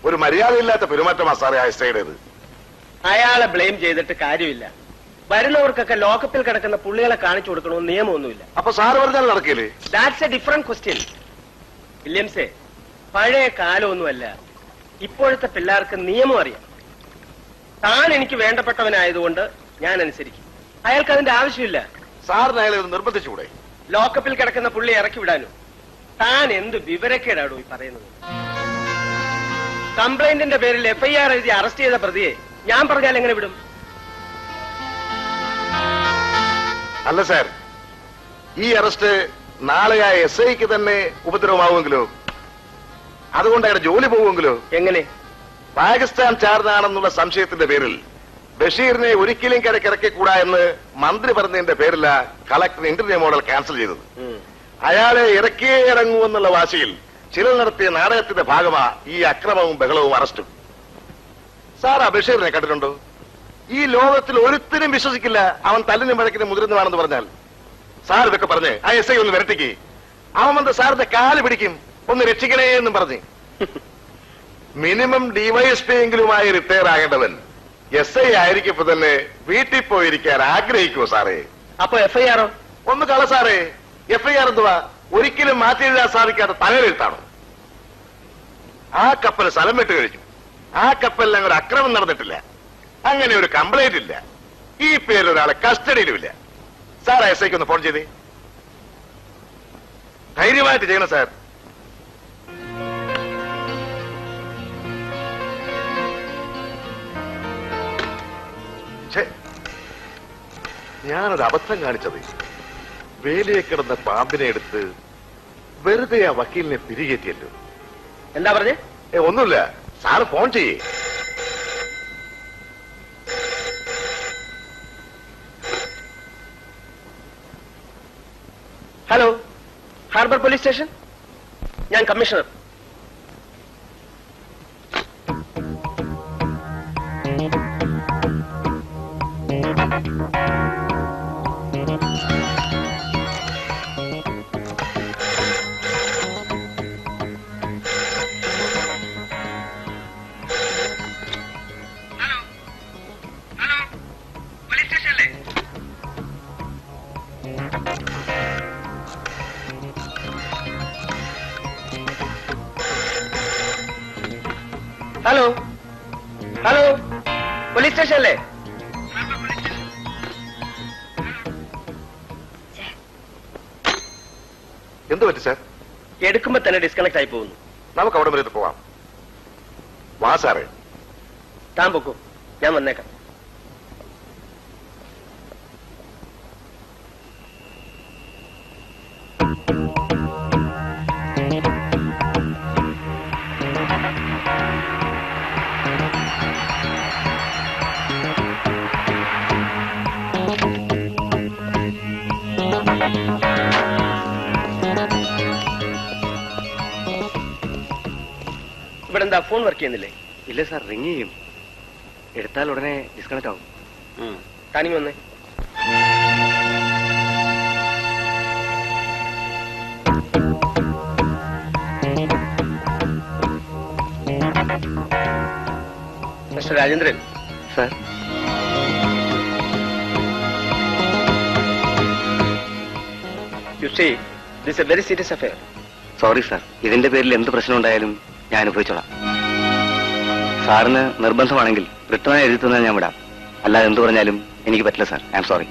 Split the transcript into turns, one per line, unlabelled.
ഒരു മര്യാദയില്ലാത്ത പെരുമാറ്റമാ സാറേ ആ എസ്ഐയുടേത്.
അയാളെ ബ്ലെയിം ചെയ്തിട്ട് കാര്യമില്ല. വരുന്നവർക്കൊക്കെ ലോക്കപ്പിൽ കിടക്കുന്ന പുള്ളികളെ കാണിച്ചു കൊടുക്കണമെന്ന് നിയമമൊന്നുമില്ല.
അപ്പൊ സാറ് പറഞ്ഞാൽ നടക്കില്ലേ?
That's a different question. വില്യംസേ, പഴയ കാലമൊന്നുമല്ല, ഇപ്പോഴത്തെ പിള്ളേർക്ക് നിയമം അറിയാം. താൻ എനിക്ക് വേണ്ടപ്പെട്ടവനായതുകൊണ്ട് ഞാൻ അനുസരിക്കും. അയാൾക്ക് അതിന്റെ ആവശ്യമില്ല.
സാറിന് അയാളെ നിർബന്ധിച്ചുകൂടെ?
ലോക്കപ്പിൽ കിടക്കുന്ന പുള്ളി ഇറക്കി വിടാനോ? താൻ എന്ത് വിവരക്കേടാടോ ഈ പറയുന്നത്? കംപ്ലൈന്റിന്റെ പേരിൽ FIR എഴുതി അറസ്റ്റ് ചെയ്ത പ്രതിയെ ഞാൻ പറഞ്ഞാൽ എങ്ങനെ വിടും?
അല്ല സാർ, ഈ അറസ്റ്റ് നാളെ ആ SIക്ക് തന്നെ ഉപദ്രവമാവുമെങ്കിലോ? അതുകൊണ്ട് അയാളുടെ ജോലി പോകുമെങ്കിലോ?
എങ്ങനെ?
പാകിസ്ഥാൻ ചാർന്നാണെന്നുള്ള സംശയത്തിന്റെ പേരിൽ ബഷീറിനെ ഒരിക്കലും കരക്കിറക്കിക്കൂടാ എന്ന് മന്ത്രി പറഞ്ഞതിന്റെ പേരില കളക്ടർ ഇന്റർവ്യൂ മോഡൽ ക്യാൻസൽ ചെയ്തത്. അയാളെ ഇറക്കിയേ ഇറങ്ങൂ എന്നുള്ള വാശിയിൽ ചിലർ നടത്തിയ നാടകത്തിന്റെ ഭാഗമാ ഈ അക്രമവും ബഹളവും അറസ്റ്റും. സാർ ആ ബഷീറിനെ കണ്ടിട്ടുണ്ടോ? ഈ ലോകത്തിൽ ഒരുത്തരും വിശ്വസിക്കില്ല അവൻ തല്ലിനും വഴക്കിനും മുതിർന്നതാണെന്ന് പറഞ്ഞാൽ. സാർ ഇതൊക്കെ പറഞ്ഞ് ആ SI ഒന്ന് വരട്ടിക്ക്. അവൻ വന്ന് സാറിന്റെ കാല് പിടിക്കും, ഒന്ന് രക്ഷിക്കണേ എന്നും പറഞ്ഞ്. മിനിമം DYSP എങ്കിലുമായി റിട്ടയർ ആകേണ്ടവൻ SI ആയിരിക്കപ്പോ തന്നെ വീട്ടിൽ പോയിരിക്കാൻ ആഗ്രഹിക്കുമോ സാറേ?
അപ്പൊ FIR
ഒന്ന് കള സാറേ. FIR എന്തുവാ? ഒരിക്കലും മാറ്റിയെഴുതാൻ സാധിക്കാത്ത തലവെഴുത്താണ്. ആ കപ്പൽ സ്ഥലം വിട്ട് കഴിഞ്ഞു. ആ കപ്പലിൽ അങ്ങോട്ട് അക്രമം നടന്നിട്ടില്ല. അങ്ങനെ ഒരു കംപ്ലൈന്റ് ഇല്ല. ഈ പേരിലൊരാളെ കസ്റ്റഡിയിലുമില്ല. സാർ SIക്ക് ഒന്ന് ഫോൺ ചെയ്തേ. ധൈര്യമായിട്ട് ചെയ്യണം സാർ. ഞാനൊരു അബദ്ധം കാണിച്ചത്. വേലിയെ കിടന്ന പാമ്പിനെ എടുത്ത് വെറുതെ ആ വക്കീലിനെ പിരികേറ്റിയല്ലോ.
എന്താ പറഞ്ഞേ?
ഒന്നുമില്ല. സാറ് ഫോൺ ചെയ്യേ.
Hello, harbour police station. ഞാൻ commissioner. Hello hello, police station അല്ലേ?
എന്ത് പറ്റി സാർ?
എടുക്കുമ്പോ തന്നെ ഡിസ്കണക്ട് ആയി പോകുന്നു.
നമുക്ക് അവിടെ വരെ പോവാം. വാ സാറേ.
താൻ പൊക്കോ, ഞാൻ വന്നേക്കാം. ഇവിടെ എന്താ ഫോൺ വർക്ക് ചെയ്യുന്നില്ലേ?
ഇല്ല സാർ, റിങ് ചെയ്യും. എടുത്താൽ ഉടനെ ഡിസ്കണക്ട് ആവും.
താനിങ് വന്നേ. Mister Rajendran.
Sir,
you see, this a very serious affair.
Sorry sir, ഇതിന്റെ പേരിൽ എന്ത് പ്രശ്നം ഉണ്ടായാലും ഞാൻ അനുഭവിച്ചോളാം. സാറിന് നിർബന്ധമാണെങ്കിൽ റിട്ടേണായി എഴുതി തന്നാൽ ഞാൻ വിടാം. അല്ലാതെ എന്ത് പറഞ്ഞാലും എനിക്ക് പറ്റില്ല സാർ. I am sorry.